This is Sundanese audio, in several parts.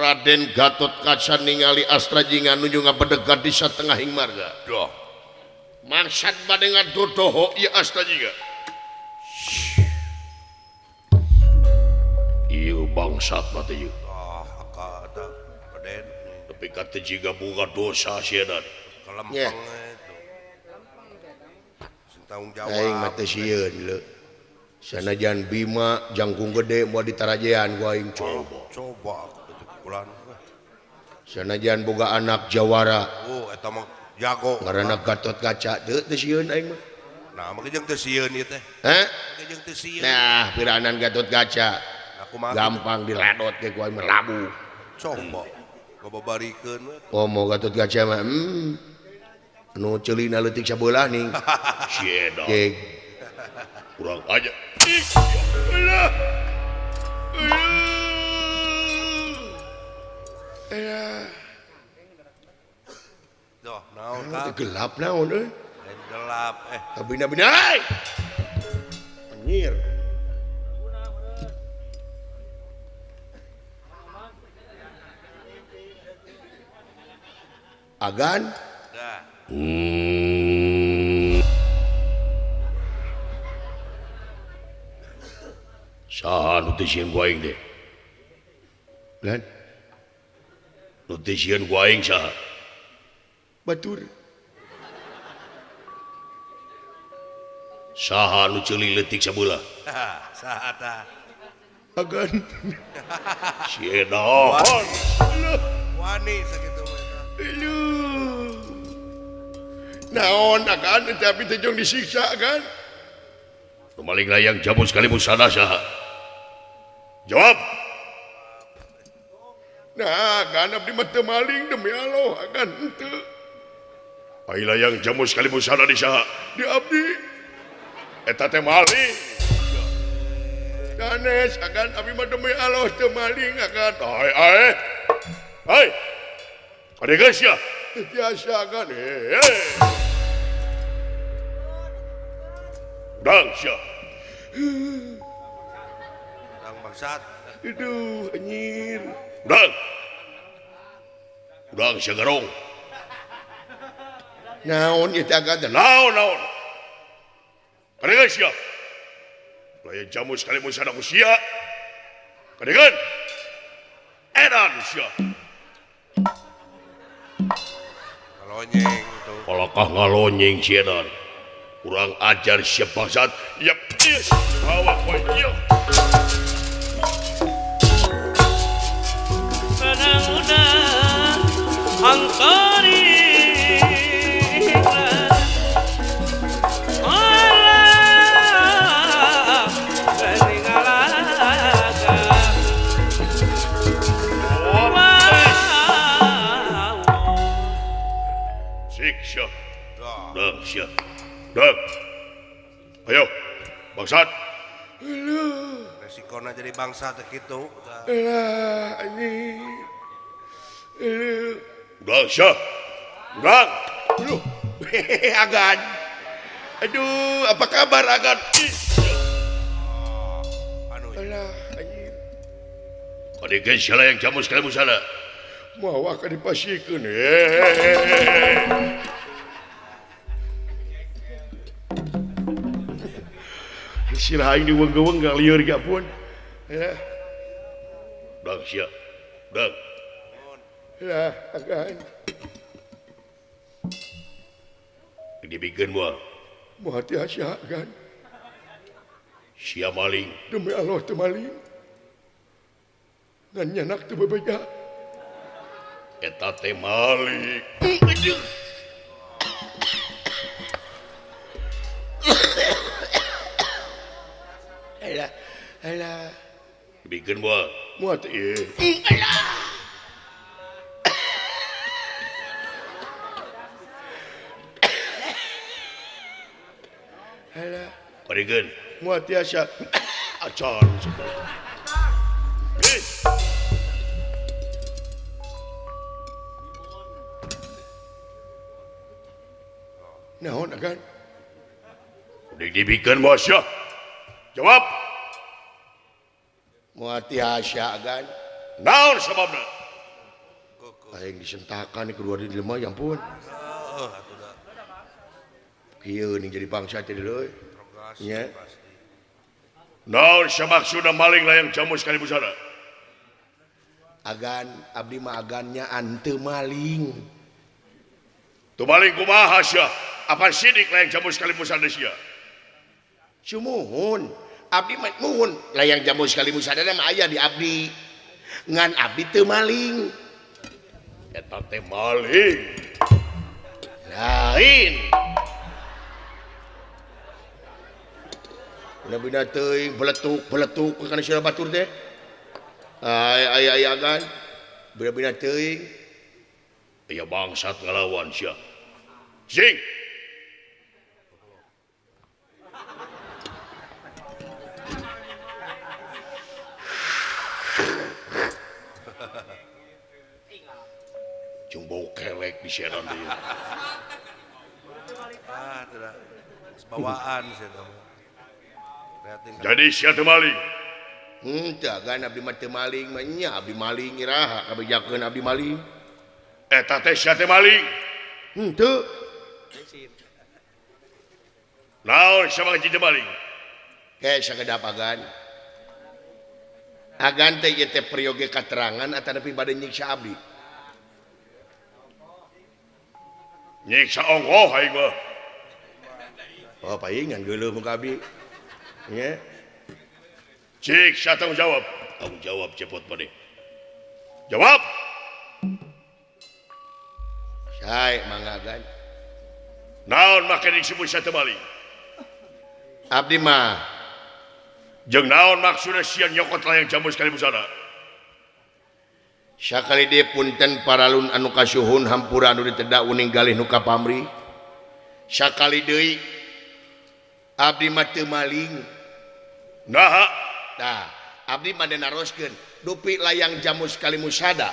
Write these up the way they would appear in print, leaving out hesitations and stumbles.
Raden Gatot Kaca ningali Astra Jinga nuju ngabedegat di satengahing marga. Doh. Maksad bade ngadodoho ieu Astra Jinga. Ieu bangsat mah teh ieu. Kata Raden. Tapi kata jiga boga dosa sieun. Kelempeng itu. Tanggung jawab. Aing mah teh sieun leu. Sanajan Bima jangkung gede mau ditarajean ku aing Coba itu pukulan. Sanajan boga anak jawara. Oh eta mah jago. Ngaranna Gatot Kaca teu sieun aing mah. Nah, mah jeung teu sieun ieu teh. Hah? Jeung teu sieun. Nah, piranan Gatot Kaca. Aku mah Gampang diladot ke ku aing mah labu. coba. Babarikeun we. Oh mau Gatot Kaca mah nu ceulina leutik sabelah ning. Sieda. Kurang aja. Doh, naon ka? Gelap naon euy. Gelap Bina-bina ai. Anjir. Agan. Dah. Saha nu teu sieun ku aing teh? Lan? Nu teu sieun ku aing saha? Batur. Saha nu ceuli leutik sabelah? Saha tah? Agan. Sieda. Wani sakitu mah. Naon agan tapi teh jong disiksa kan? Nu maling layang jamu sekali musana saha? Jawab. Nah, kan abdi mah teu maling demi Allah agan henteu. Ai layang jamu sekali musana di saha? Di abdi. Eta teh maling. Ganes agan abdi mah demi Allah teu maling agan. Hai. Ade geus ya? Tiasa agan. Dang sia. Dang bangsat. Aduh, anjir. Dang. Dang sia garong. Naon ieu teh agan? Naon? Kadengeun sia. Layan jamu sekali musana ku sia. Kadengeun. Edan sia. Ngalonyeng itu. Kalakah ngalonyeng si edan. Kurang ajar siap bangsat. Yap. Bawa koy. Yap. Mudah-mudahan angkari Siksa. Dang sia. Dang. Ayo. Bangsat. Resikona jadi bangsa teh kitu. Elah anjing. Dang sia. Dang. Aduh. Agan. Aduh, apa kabar Agan? Anu Alah anjing. Kadegeun sia yang jamu sekali musana. Mau akan dipasikeun. Sila aing diwengga-wengga lieur ge pun. Dang sia. Dang. Ya, agan. Dibikeun moal. Moal teh sia agan. Sia maling. Demi Allah teu maling. Ngan nyanak teu bebeja. Eta teh maling. Alah. Bikin moal. Moal teh ieu. Alah. Paregeun. Moal tiasa acan. Naon agan? Udah dibikin bos ya. Jawab. Muati hasya agan. Naon sebabna? aing disentakan nih kedua di lemah ya ampun. Atuh da. Kieu nih jadi bangsa teh deui. Interogasi Nya. pasti. Naon samaksudna maling layang jamu sekali busana? Agan abdi mah agannya anteu maling. Tu maling kumaha sia? Apa sidik layang jamu sekali busana sia? Sumuhun abdi mah muhun layang jamu sekali musadana mah aya di abdi ngan abdi teu maling Eta teh maling. lain bina-bina teuing beletuk kana sira batur teh aya agan bina-bina teuing Aya bangsat ngalawan sia. Sing. Cung bau kelek di siaran dia. Atuh da. Bawaan sih kamu. Liatin kan. Jadi sia teu maling. teu agan abdi mah teu maling mah nya abdi maling iraha kabejakeun abdi maling Eta teh sia teh maling. teu Naon sama teh maling? kayak sakedap agan teh ieu teh perioge katerangan atawa nepi bade nyiksa abdi Nyiksa ongkoh aing mah. oh paingan geuleuh muka abdi nya Cik, sia tanggung jawab. Tanggung jawab cepot bade. Jawab. sae mangga agan Naon make disebut sia teh maling? abdi mah Jeung naon maksudna sia nyokot layang jamu sekali busana? sakali dia punten paralun anu kasuhun hampura anu ditedak uning galih nu kapamri sakali deui abdi mah teu maling Nah, tah abdi mah naroskeun dupi layang jamu sekali musada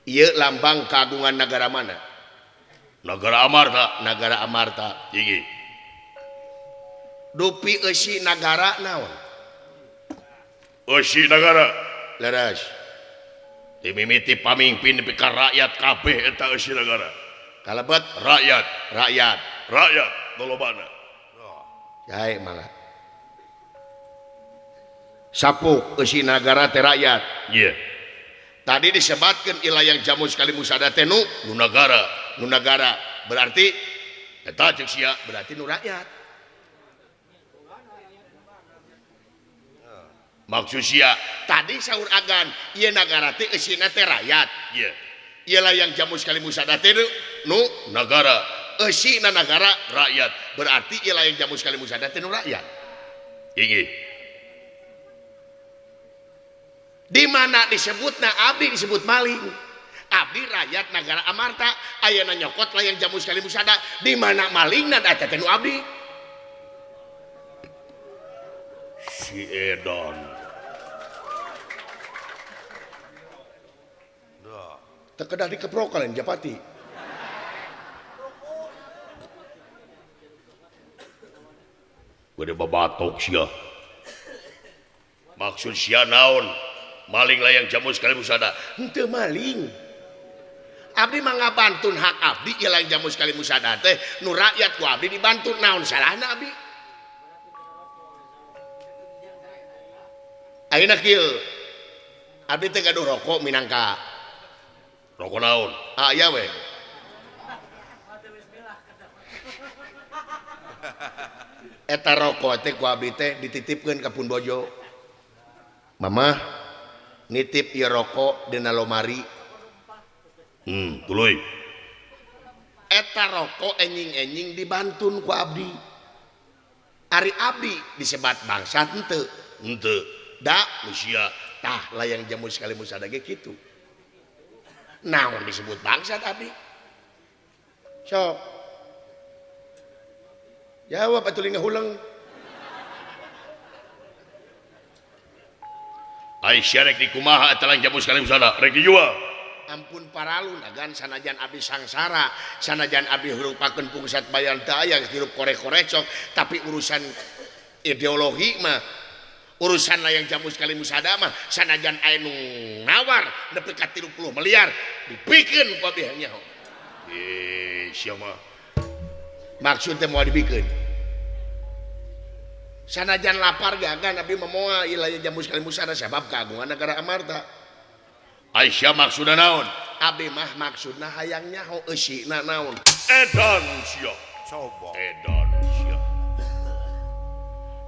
ieu lambang keagungan negara mana negara Amarta. negara Amarta Tinggi. dupi eusi nagara naon Eusi negara. leres Dimimiti pamimpin nepi ka rakyat kabeh eta eusi negara. kalebet Rakyat, rakyat lolobana. sae mangga sapuk eusi nagara teh rakyat Iya. tadi disebatkeun ilayang jamu sekali musada teh nu Negara. negara berarti Eta cek sia. berarti nu rakyat Maksud sia. tadi saur agan ieu nagara teh eusina teh rakyat Iya. ieu layang jamu sekali musada teh nu Negara. eusina nagara Rakyat. berarti ieu layang jamu sekali musada teh nu rakyat Tinggi. di mana disebutna abdi disebut maling abdi rakyat negara Amarta ayeuna nyokot layang jamu sekali musada di mana malingna eta teh nu abdi Si Edan. Duh. teu kedah dikeprokan Japati Gede babatok sia. Maksud sia naon? Maling layang jamu sekali busana. henteu maling abdi mah ngabantun hak abdi ieu layang jamu sekali musada teh nu rakyat ku abdi dibantu naon salahna abdi ayeuna kieu abdi teh gaduh rokok minangka Rokok naon? aya we eta rokok teh ku abdi teh dititipkeun ka Pun Bojo mamah nitip ieu rokok dina lomari Tuluy. eta rokok enjing-enjing dibantun ku abdi ari abdi disebat bangsat henteu Henteu. da Sia. tah layang jamu sekali musada ge kitu naon disebut bangsat abdi sok jawab atuh ngahuleng Aisyah rek dikumaha eta layang jamu sekali busana. Rek dijual. ampun paralun agan sanajan abdi sangsara sanajan abdi hurupakeun pungsat bayan teu aya hirup korek-korecok tapi urusan ideologi mah urusan layang jamu sekali musada mah sanajan aya nu nawar nepi ka 30 miliar dipikeun ku abdi nya sia mah maksud teh moal dipikeun sanajan lapar gagan abdi moal ieu layang jamu sekali musada sabab kagungan negara Amarta Aisyah maksudna naon abdi mah maksudna hayang nyaho eusina naon edan sia Coba. edan sia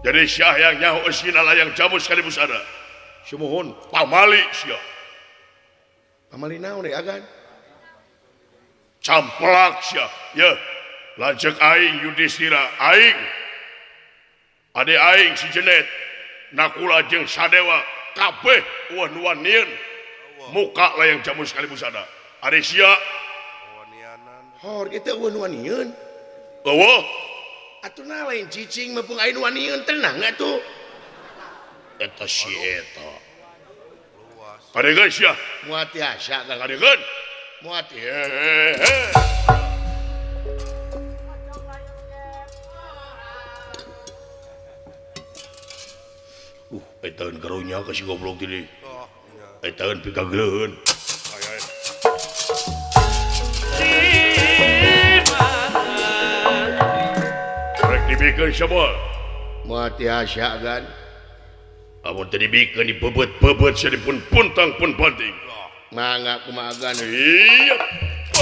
jadi syah yang nyaho eusina layang jamu sekali musada sumuhun pamali sia pamali naon deh agan camplak sia ya lanceuk aing Yudhistira aing ade aing si Jenet nakula jeung Sadewa kabeh wan-wanieun muka layang jamu sekali musada ade sia Wanianan. hor kita wan-wanieun eueuh atuna lain cicing mepung aya nu wanieun tenang atuh eta si eta Luas. padegeun sia moal tiasa Kang padegeun moal ti Etan karunya kasih goblok tadi. Oh, iya. Etan pikageleun. Rek dibikeun siapa? moal tiasa kan Amun tadi dibikeun dibebet-bebet sia dipun puntang pun banting. mangga kumaha gan Iya.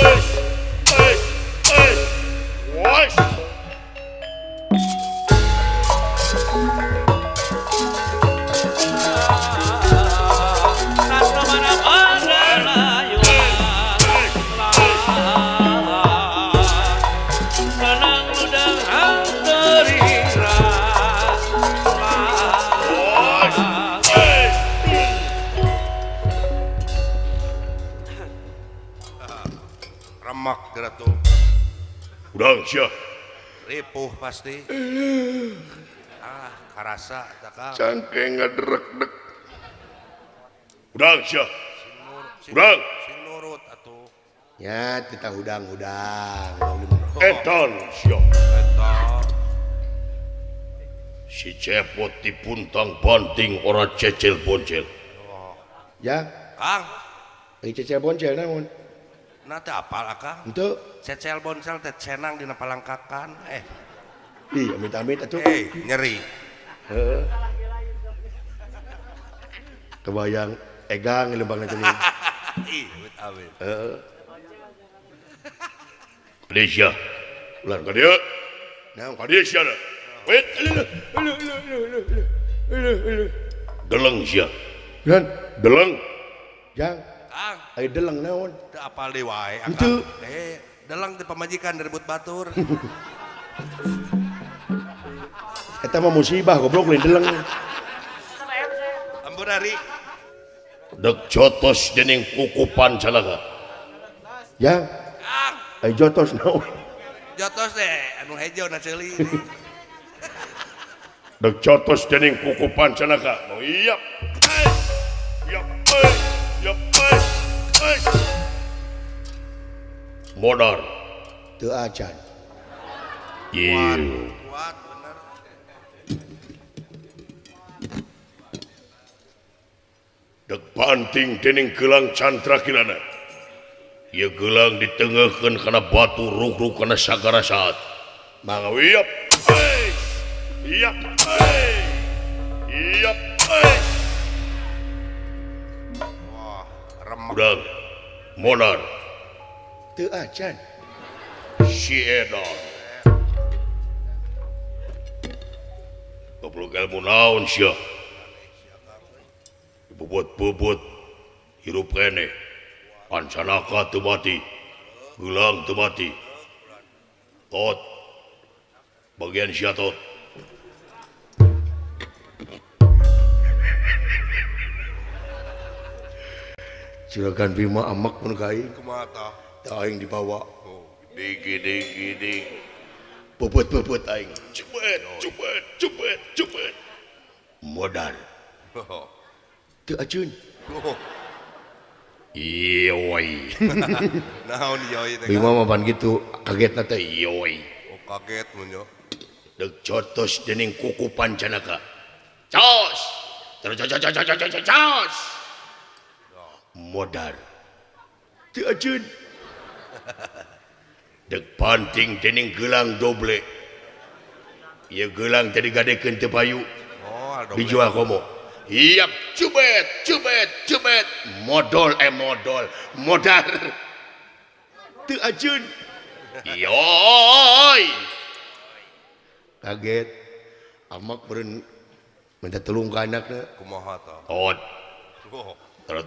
Wes. Wes. Wes. Wes. Remak gerak tuh. Udang sia. Ripuh pasti. Karasa cakap. cangke ngederek-dek Udang sia. Udang. Sing nurut atuh. ya kita hudang-hudang Edan sia. Eta. Si cepot dipuntang banting ora cecel boncel. ya Kang, ai cecel boncel naon nanti apal Kang? henteu Cecel bonsel teh cenang dina palangkakan. ih amit-amit atuh Nyeri. heeh kebayang egang lembang teh Ih, awet. heeh Malaysia. Ulan ka dieu. naon Ka dieu sia. Wait. Deleng sia. kan Deleng. jang Kang, ai deleng naon teu apal deui wae Kang. Henteu. Delang teh pamajikan direbut batur. eta mah musibah goblok lain deleng Ampun hari. Dek jotos dening kukupan calaga. ya Kang, ai jotos naon jotos teh anu hejo na ceuli. Dek jotos dening kukupan calaga. Oh iya. Iya. Iya. Modar. teu acan Iya. Kuat bener. Dek banting dening gelang cantra kirana. Ieu gelang ditengahkeun kana batu rugrug kana sagara saat. Mangga wiep. Iya. Iya. Wah, remak. Udang. Modar. teu acan Si edan. Goblok ilmu naon sia. Bobot-bobot hirup kene. Pancanaka teu mati. Gelang teu mati. Tot. Bagian sia tot. Juragan Bima amak mun ka aing Kumaha tah? tah aing dibawa Oh, Digi. bebet-bebet aing Cepet. Modal. oh. teu aceun Oh. Yoi. Naon yoi teh? Bima mah pan gitu kagetna teh Yoi. Oh, kaget mun yo. Dek jotos dening kuku pancanaka. Cos. Terus. Modar. Teu ajeun. Dek panting dening gelang doble. Ieu gelang tadi gadekeun teu payu. Oh, Dijual komo. Iya, cubet. Modal. Modar. Teu ajeun. Yoy. Kaget. Amak beren minta tolong ke anaknya. kumaha tah? Tot. Oh, Tot.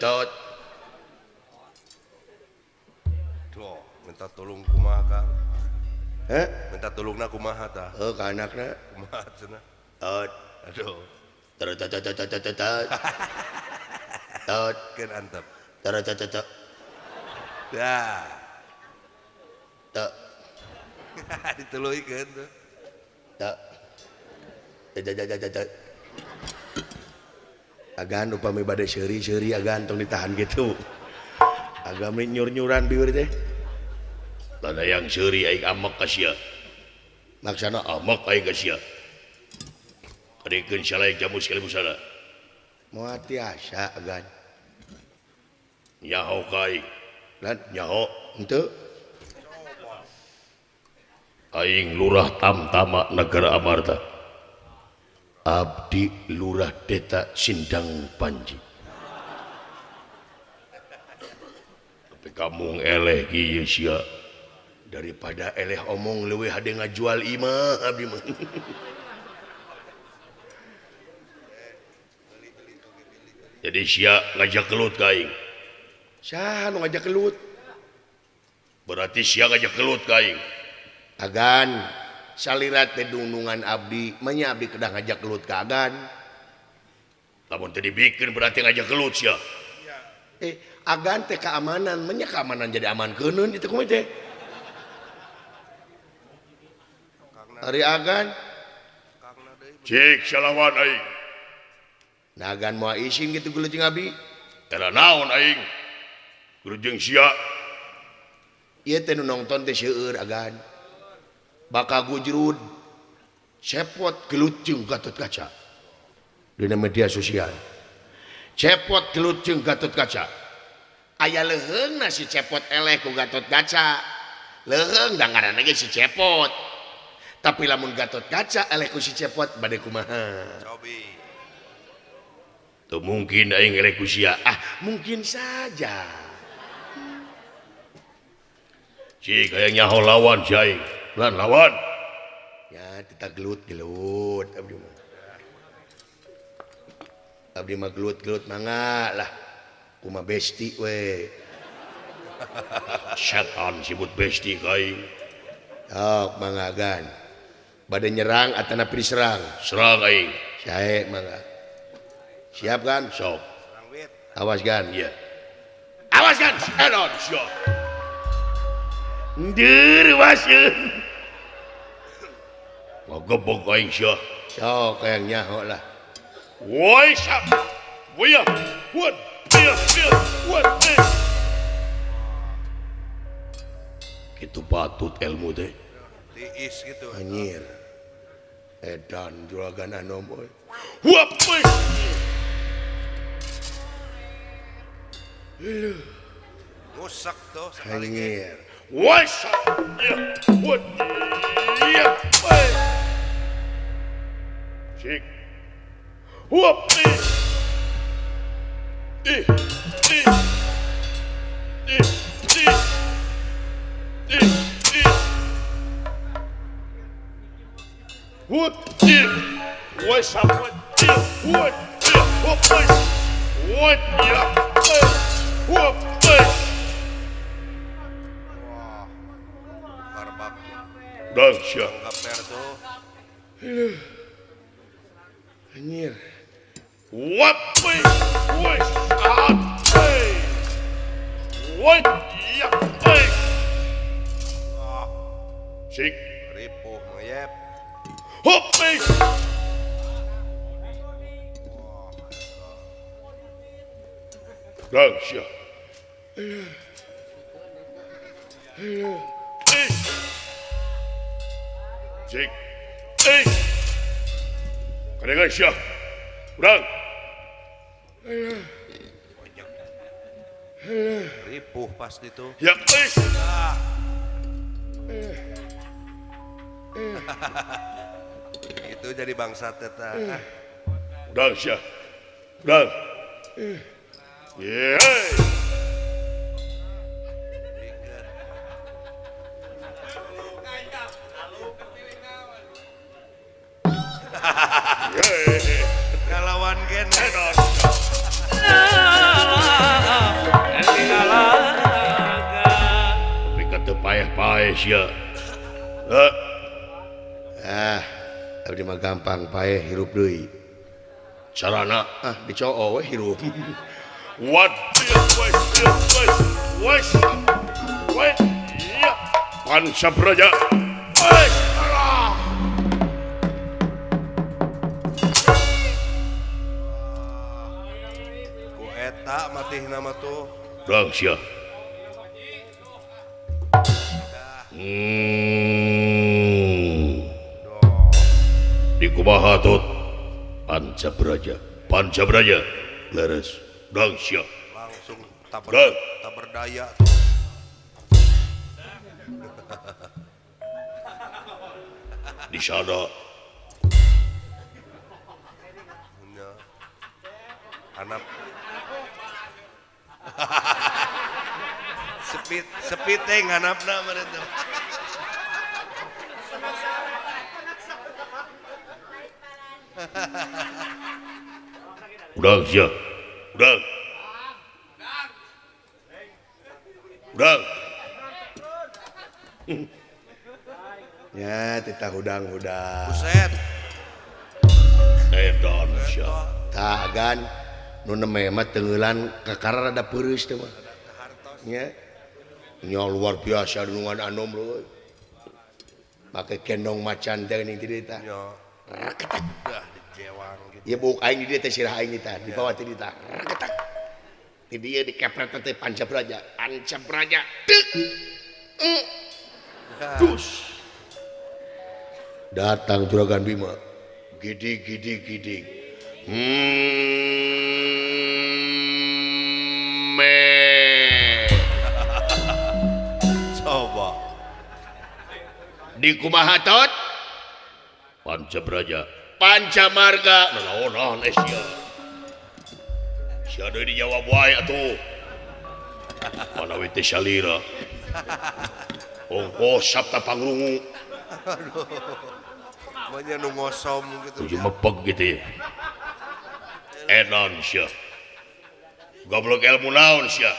Tot. tuh, minta tolong kumaha Kang? Heh? Minta tolongna kumaha tah? Ke anaknya. Kumaha cenah? Tot. Aduh, Tot. kan antep. Tot. Dah. Tot. Dituluikeun tuh. Tot. Agan upami bade seuri agan tong ditahan gitu. Agami nyur-nyuran bieur teh. Lada yang seuri aing amak ka sia. Maksana amak aing ka sia. Kadekeun salaek jamu sekali musala. Moal tiasa agan. Nyaho ka aing. Lan nyaho henteu. Aing lurah Tamtama Negara Amarta. Abdi Lurah Deta Sindang Panji. Tapi kamu eleh kieu sia. Daripada eleh omong leuwih hade ngajual imah abdi mah. Jadi sia ngajak kelut ka aing. Saha nu ngajak kelut? Berarti sia ngajak kelut ka aing. Agan salirat teh dundungan abdi, manya abdi kedah ngajak kelut ka agan. Lamun teu dibikeun berarti ngajak kelut sia. Agan teh keamanan, manya keamanan jadi aman keuneun itu kumaha teh? Ari agan cek salawan aing. Nah agan moal isin gitu geuleuh jeung abdi. Eta naon aing? Geuleuh jeung sia. Ieu teh nu nongton teh seueur agan. Bakal gujrud cepot gelut jeung Gatotkaca dina media sosial. Cepot gelut jeung Gatotkaca. Aya leuheungna si cepot eleh ku Gatotkaca. Leuheung da ngaranna ge si cepot. Tapi lamun Gatotkaca eleh ku si cepot bade kumaha? Cobi. Tuh mungkin aing eleh ku sia. Mungkin saja. Cik aya nyaho lawan si aing. Lan lawan. Ya, kita gelut abdi mah. Abdi mah gelut mangga lah. Kumaha besti we. Setan sibut besti ka aing. Sok mangga gan. Bade nyerang atau napi diserang? Serang aing. Sae mangga. Siap kan? Sok. Awas gan. Iya. Awas gan. Enon. Siap. Ndur wasieun. Ngogebog aing sia. Sok yang nyaho lah. Woi sap. Buya. Wud. Buya. Wud. Kitu patut ilmu teh. Tiis gitu. Anjir. Edan juragan anom boy. Huap boy. Ngusak tuh sekali. Anjir. Woi sap. Ya. Wud. Ya. Boy. Cik. Huap. What? What's up? What? What? What? What? Wah. Karbak. Dahsyat. Kaper tuh. Anjir. What? What's up? What? Cik. Ripuh ngeyep. Hoppe. Dahsyat. Cik. Kadengan Syah. Urang. Ripuh pasti tuh. Ya, Itu jadi bangsa teta. Urang Syah. Urang. Yeah. Kalawan gen. Tapi kata payah-payah Syah. Abdi mah gampang paeh hirup deui. Carana Dicoo we hirup. what wes iya Pancabraja wes Ku eta matih nama tuh. Urang Syah. Di kumaha tot Pancabraja leres Urang Syah. Langsung Dah. tak berdaya tuh. Di sana Ya. Anak sepiteng hanapna mereka. Urang Syah. Urang Ya, tita hudang-hudang. Buset. edan Syah. Tah agan nu neme mah teungeulan kakara rada peureus teh mah. Nya. Nya luar biasa dengan anom leuy. Make kendong macan teh ning ti tah. Ya. Raketak. Udah dijewang gitu. Ieu buk aing di dieu teh sirah aing tah, di bawah ti tah. Raketak. Ti dieu dikepret teh Pancabraja. Pancabraja. Deuk. Dus. Datang Juragan Bima. Gidig. Coba. Di kumaha tot? Pancabraja Pancamarga. naon Asia Syah deui dijawab wae atuh. Mana we teh salira. Ongkos sabta pangrungu Banyak nu ngosom gitu. tujuh mepeg gitu ya. Edan Syah. Goblok ilmu naon Syah.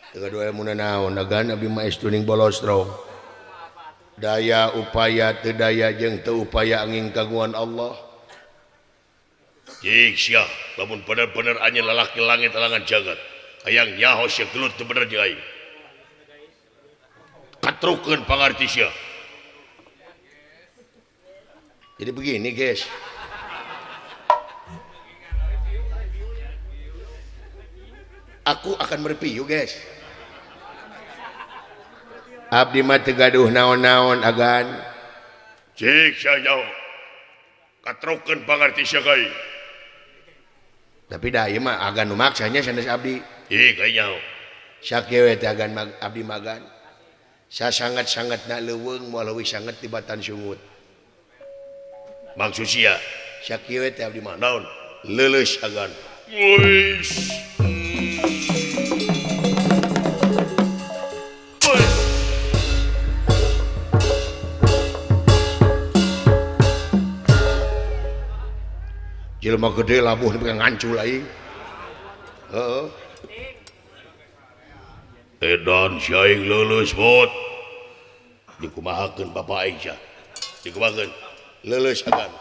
Teu dua ilmu naon agan abdi mah estuning bolostro. Daya upaya teu daya jeung teu upaya angin kagungan Allah. Cik Syah, lamun bener-bener anjeun lalaki langit alangan jagat. Hayang nyaho Syah gelut teu bener jeung aing. Katrukeun pangarti Syah. Jadi begini guys. Aku akan mereview guys. Abdi mah teu gaduh naon-naon agan. Cik Syah nyaho. Katrukeun pangarti Syah ka aing. Tapi da ieu mah agan nu maksanya sanes abdi. Ih ka nyaho. Sakieu teh agan abdi magan. Sasangat-sangatna leuweung moal leuwih sangat tibatan sungut. Maksud Syah Sakieu teh abdi mah naon? leuleus agan. Wis. Jelema gede labuh nepi ka ngancul aing. Heeh. Edan Syah aing leuleus bot. Dikumahakeun bapak aing Syah. Dikumahakeun. Leuleus agan.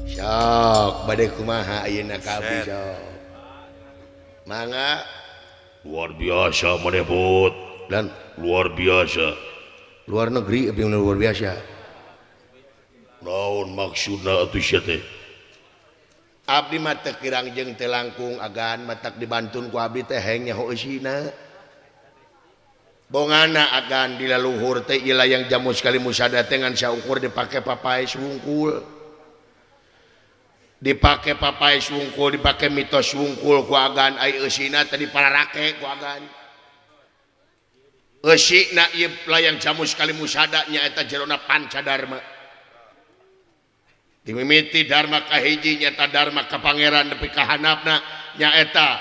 Sok bade kumaha ayeuna ka abdi sok. Mangga Luar biasa maneh bot. dan Luar biasa. luar negeri abdi luar biasa. Naon maksudna atuh Syah teh? Abdi mah teu kirang jeung teu langkung agan matak dibantun ku abdi teh heng nyaho eusina. bongana agan di laluhur teh ilah yang jamu sekali musada dengan saukur dipakai papai sungkul, dipakai papai sungkul, dipakai mitos sungkul ku agan ai eusina tadi para rake ku agan eusina ieu layang jamu sekali musada nyaeta jerona pancadharma dimimiti dharma kahiji nyaeta dharma ka pangeran nepi ka handapna nyaeta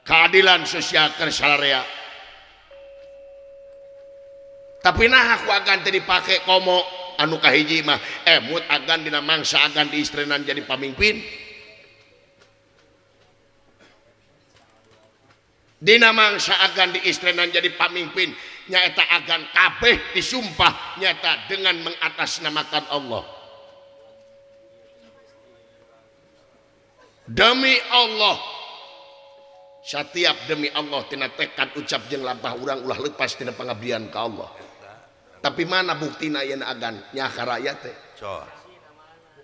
keadilan sosial kersalarea. Tapi nah aku agan tadi pakai komo anu kahiji mah mut agan dina mangsa agan di istrenan jadi pamimpin dina mangsa agan di istrenan jadi pamimpin nyaeta agan kabeh disumpah nyata dengan mengatasnamakan Allah demi Allah setiap demi Allah tina tekad ucap jeung lampah urang ulah lepas tina pengabdian ka Allah. Tapi mana buktina yen agan nya ka rakyat teh?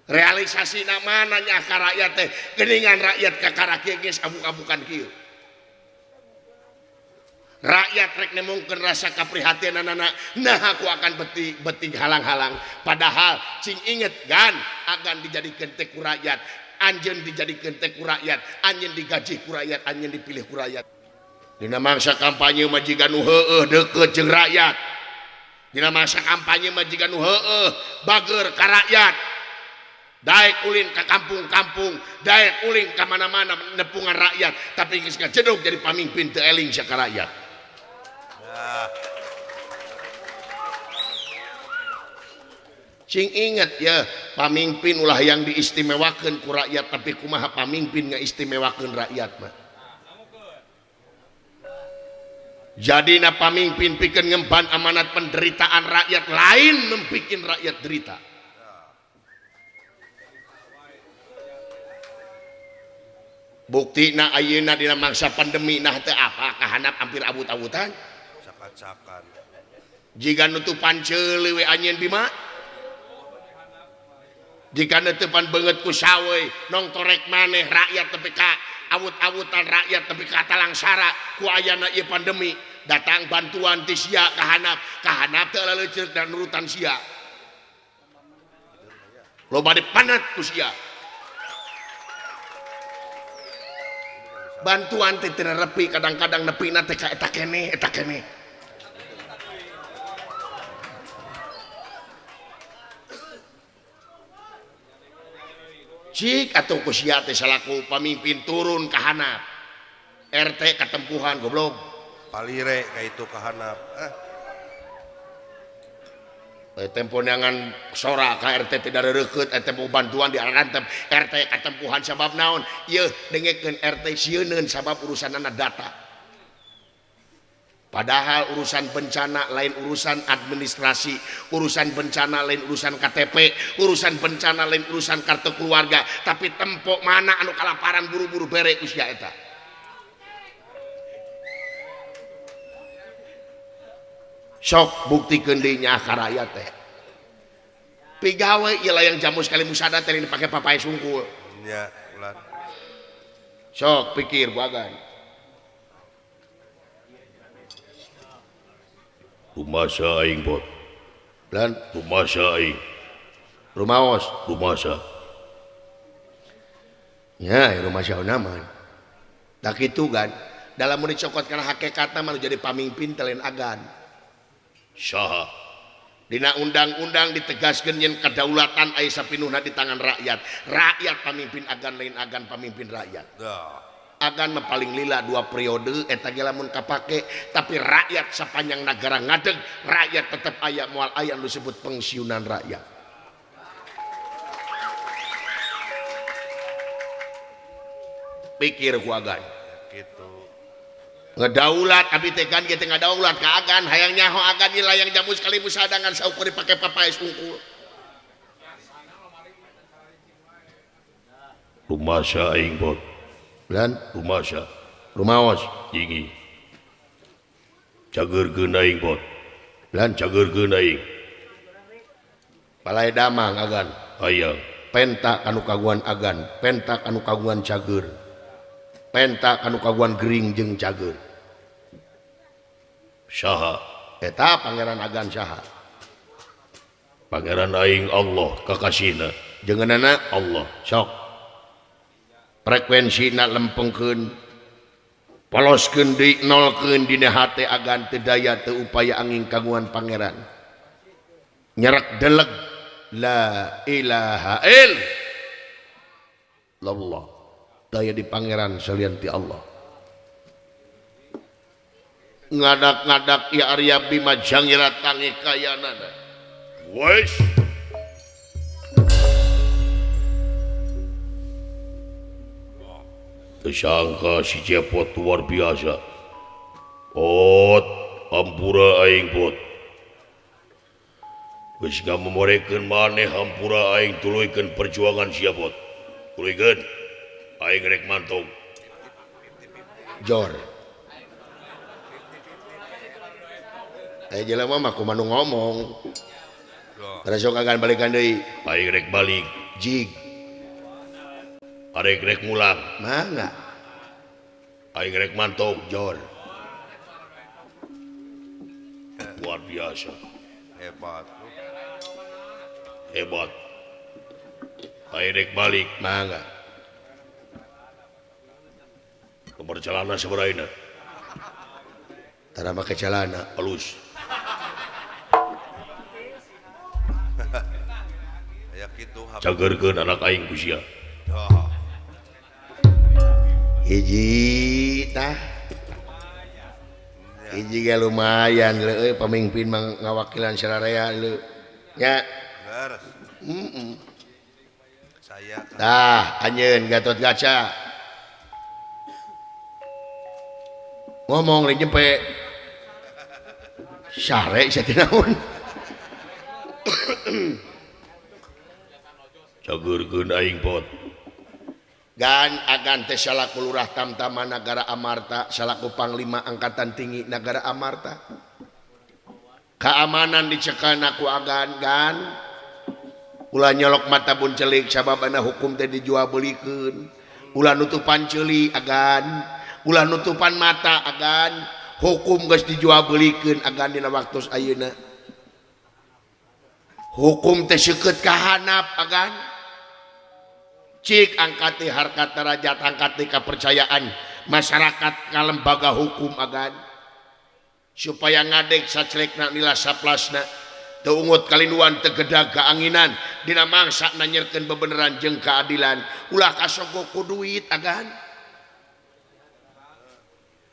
Realisasina mana nya ka rakyat teh? Geuningan rakyat ka karakieu geus abuk-abukan kieu. Rakyat rek nemungkeun rasa kaprihatinanana, nah aku akan beti halang-halang. Padahal cing inget gan agan dijadikeun teh ku rakyat, anjeun dijadikeun teh ku rakyat, anjeun digaji ku rakyat, anjeun dipilih ku rakyat. Dina mangsa kampanye mah jiga nu heueuh deukeut jeung rakyat. Dina masa kampanye mah jiga nu heueuh bageur ka rakyat daek ulin ka kampung-kampung daek ulin ka mana-mana nepungan rakyat tapi geus ngajedog jadi pamimpin teu eling sia ka rakyat cing inget ya pamimpin ulah yang diistimewakeun ku rakyat tapi kumaha pamimpin ngaistimewakeun rakyat mah jadi na pamimpin pikeun ngemban amanat penderitaan rakyat lain membikin rakyat derita. Bukti na ayeuna dina mangsa pandemi nah teu apa kahandap hampir abut-abutan. Sakan-sakan. Jiga nutupan ceuleuh we anjeun bima. Jika neutupan beungeut ku sawe nong torek maneh rakyat tepi ka awut-awutan rakyat tapi kata langsara ku ayana ieu pandemi datang bantuan ti sia kahanap teu leuceuk dan nurutan sia loba dipanat ku sia bantuan teh teu nepi kadang-kadang nepina teh ka eta keneh cik atau kusia teh salaku pamimpin turun ke handap RT katempuhan goblok palire ka itu ka handap tempo neangan sora ka RT tidak reukeut tempo bantuan diarantem RT katempuhan sabab naon ieu dengekeun RT sieunneun sabab urusanana data padahal urusan bencana lain urusan administrasi, urusan bencana lain urusan KTP, urusan bencana lain urusan kartu keluarga. Tapi tempo mana anu kalaparan buru-buru bere usia eta. Sok buktikeun deui nya ka rakyat teh. Pigawe ieu layang jamu sekali musada teh dipake papai sungkul. Nya, ulah. Sok pikir bagan. Rumasa aing bot Dan rumasa aing rumaos rumasa ya rumasa naman tak itu kan dalam mun dicokot kana hakikatna mah jadi pamimpin telain agan saha dina undang-undang ditegaskeun yen kedaulatan aya sapinuhna di tangan rakyat pamimpin agan lain agan pamimpin rakyat agan mah paling lila 2 periode eta ge lamun kapake tapi rakyat sapanjang negara ngadeg rakyat tetep aya moal aya anu disebut pensiunan rakyat pikir ku agan gitu ngedaulat abi teh kan kieu ngadaulat ka agan hayang nyaho agan ieu layang jamu sekali musadangan saukur dipake papai sungkul rumasa aing bot lan rumasa rumaos gigi cageurkeun aing bot lan cageurkeun aing palai damang agan hayang pentak anu kaguan agan pentak anu kaguan cager pentak anu kaguan gering jeung cager saha eta pangeran agan saha pangeran aing Allah kakasihna jenenganna Allah sok frekuensina lempengkeun poloskeun deui nolkeun dina hate agan teu daya teu upaya angin kagungan pangeran nyerak deleg la ilaha illallah daya di pangeran salian ti Allah ngadak-ngadak ya Arya Bima jangira tangi kayanana wes tersangka si Cepot luar biasa pot hampura aing pot geus ngamemorekeun maneh hampura aing tuluikeun perjuangan siapot tuluikeun aing rek mantong jor jelema mah kumaha nu ngomong terus sok agan balikan deui aing rek balik jig arek rek mulang mangga aing rek mantong jor luar biasa Hebat. hebat aing rek balik mangga nomor celana sabaraina tara make calana halus Aya kitu cagerkeun anak aing ku sia hiji tah hiji ge lumayan euy pamimpin mang ngawakilan sararea leu nya Beres. Saya tah anjeun Gatot Kaca ngomong li nyempe sare sia teh naon cagerkeun aing pot gan agan teh salaku lurah tamtama negara Amarta salaku panglima angkatan tinggi negara Amarta keamanan dicekan aku agan gan ulah nyolok mata bun celik sababana hukum teh dijual belikeun ulah nutupan ceuli agan ulah nutupan mata agan hukum geus dijual belikeun agan dina waktu ayeuna hukum teh seukeut ka hanap agan cik angkati harkat derajat angkati kepercayaan masyarakat ka lembaga hukum agan supaya ngadeg sacelekna nila saplasna teu ungut kalinduan teu gedag kaanginan dina mangsa nanyerkeun bebeneran jeung keadilan ulah kasogok ku duit agan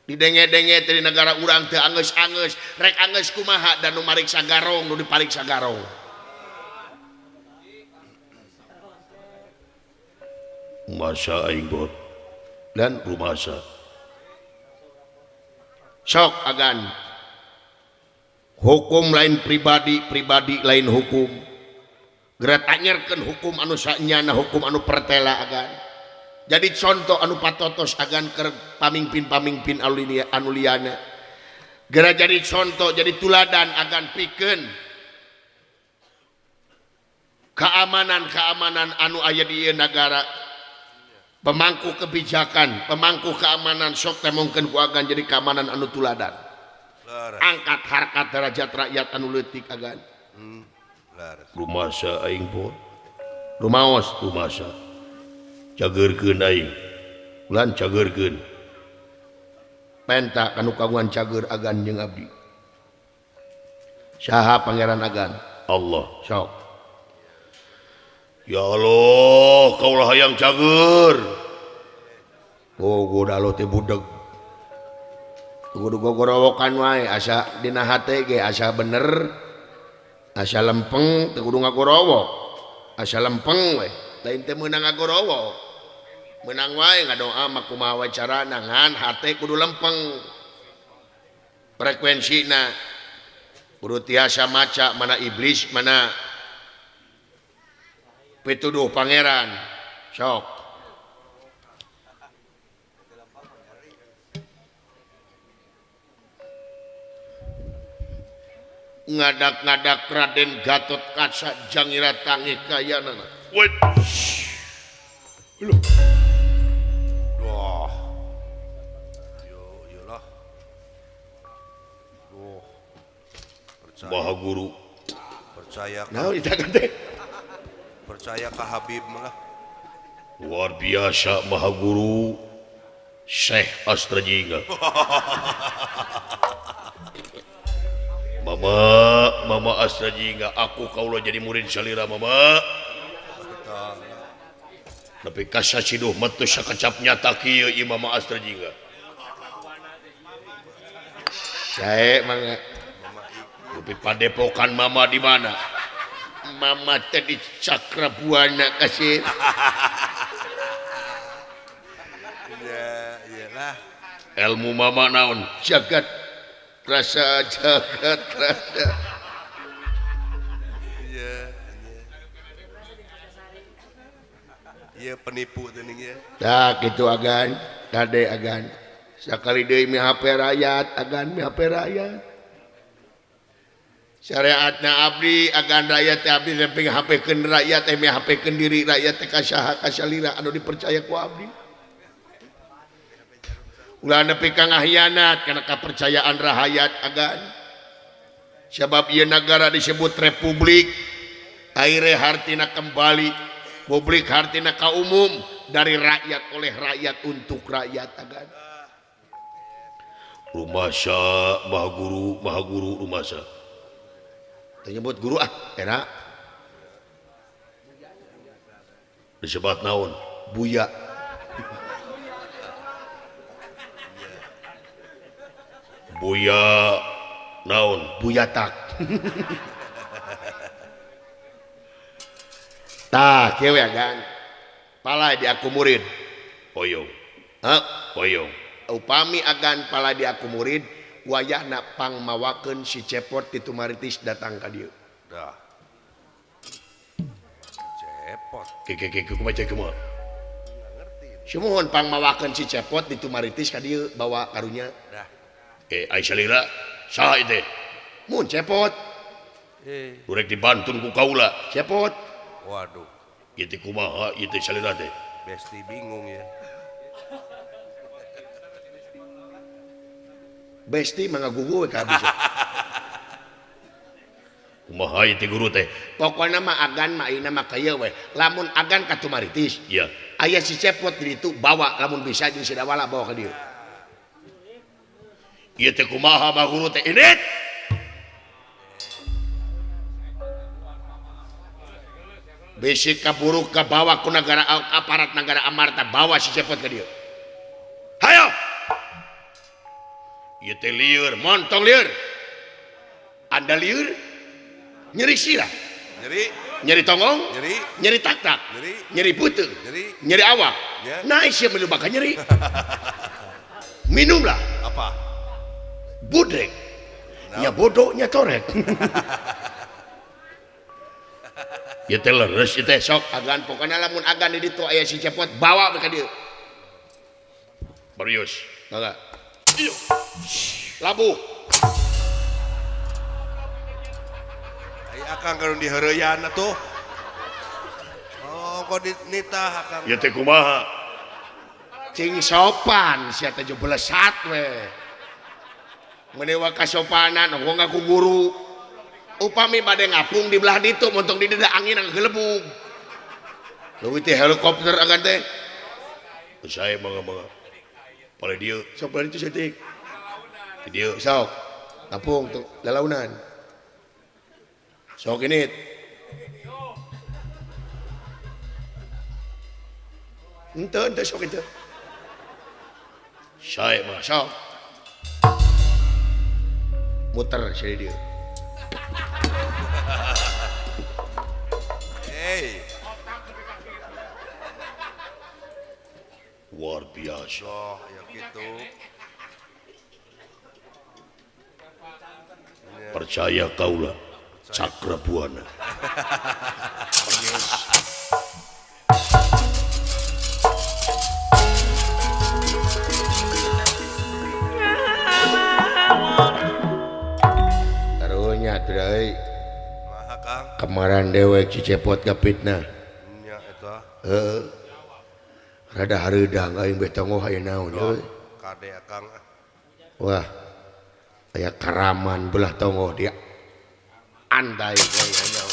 didenge-denge teh di negara urang teu angeus-angeus rek angeus kumaha dan nu mariksa garong nu dipariksa garong masa aing bot dan rumasa sok agan hukum lain pribadi pribadi lain hukum gerak anyerkeun hukum anu sanyana hukum anu pertela agan jadi contoh anu patotos agan ke pamimpin-pamimpin anu liana gerak jadi contoh jadi tuladan agan pikeun keamanan anu aya di ieu negara pemangku kebijakan pemangku keamanan sok teh mungkin ku agan jadi keamanan anu tuladan angkat harkat derajat rakyat anu leutik agan rumasa aing bot rumaos rumasa cagerkeun aing ulan cagerkeun penta kanu kagungan cager agan jeung abdi saha pangeran agan Allah sok ya Allah kaulah hayang cager oh goda lo teh budeg kudu gogorowokan wae asa dina hate ge asa bener asa lempeng teu kudu ngagorowok asa lempeng we lain teh meunang ngagorowok meunang wae ngadoa mah kumaha wae carana ngan hate kudu lempeng frekuensina kudu tiasa maca mana iblis mana pituduh pangeran sok ngadak-ngadak Raden Gatot Kaca jangira tangi kayanana wait Wah. Yo lah. Maha Guru. Percaya Nah, itu kan teh. percaya ke Habib mah. Luar biasa Maha Guru Syekh Astrajingga. Mama Astrajingga, aku kaulah jadi murid salira Mama. Tapi kasasiduh metu sakacap nyata kieu ieu Mama Astrajingga. Saya mangga. Tapi padepokan Mama di mana? Mama tadi Cakrabuana kasih. Ya, iyalah. Ilmu Mama naon? Jagat rasa. Iya, iya. Iya penipu teuing ya. Tak gitu agan, kade agan. Sakali deui mi HP rakyat, agan mi HP rakyat. Syariatna abdi agan rakyat teh abdi nepi ngahapekeun rakyat teh mi hapekeun diri rakyat teh kasaha kasalira anu dipercaya ku abdi. Ulah nepi ka ngahianat kana kepercayaan rakyat agan. Sebab ieu negara disebut republik, aire hartina kembali, publik hartina ka umum, dari rakyat oleh rakyat untuk rakyat agan. Rumasa Maha Guru rumasa. Menyebut guru era Disebut naon? Buya. Buya naon? Buyatak. Tah, kieu ya kan. Pala di aku murid. Oyong. Hah? Oyong. Upami agan pala di aku murid, wayahna pangmawakeun si Cepot di Tumaritis datang ka dieu. Dah. Cepot. Ke kumaha kumaha? Sumuhun pangmawakeun si Cepot di Tumaritis ka dieu bawa karunya. Dah. Aisyalira saha ieu teh? Mun Cepot, Urek dibantun ku kaula. Cepot. Waduh. Ieu teh kumaha ieu teh salira teh? Besti bingung ya. Besti mangagugu we ka abdi. Kumaha ieu teh guru teh? Pokona mah agan mah ayeuna mah kaya we. Lamun agan ka Tumaritis, Iya. aya si Cepot di ditu bawa lamun bisa jeung si Dawala bawa ka dieu. Ieu teh kumaha Maha Guru teh? Init. Bisi kaburu ka bawa ku negara aparat negara Amarta bawa si Cepot ka dieu. Hayo. Ieu teh lieur, Montong lieur. Anda lieur? Nyeri sirah, Nyeri, nyeri tongong, nyeri, nyeri tak-tak, nyeri, nyeri puteu, nyeri. nyeri awak. Ya. Nah, sia menyebabkan nyeri. Minumlah Apa? budrek. Nya bodoh, nya torek. ieu teh leres ieu teh sok. Agan pokoknya lamun agan di ditu aya si Cepot bawa ka dieu. Barius. Mangga. Labuh. Ai akang kalau di heureuyana tuh. Oh, kok nitah akang. Ieu teh kumaha? Cing sopan sia teh jo belesat we. Menewa kasopanan ngomong aku guru. Upami bade ngapung di belah ditu montong di deda angin gelebug. Leuwih teh helikopter agan teh. Saya mangga. Pale dieu, Sok bari itu setik. di dieu. Sok. Ngapung tuh lalaunan. Sok ini. Ente sok itu. Saya mah Sok. Muter saya dia. Hey, luar biasa. oh ya gitu. Percaya kaula Cakrabuana. Karunya tuh deui. Maha Kang. Kemaran dewek si Cepot kapitna. Nya eta Heeh. Rada hareudang aing beh tongoh aya naon euy. kade akang. Wah. Aya karaman belah tongoh dia. andai kayaknya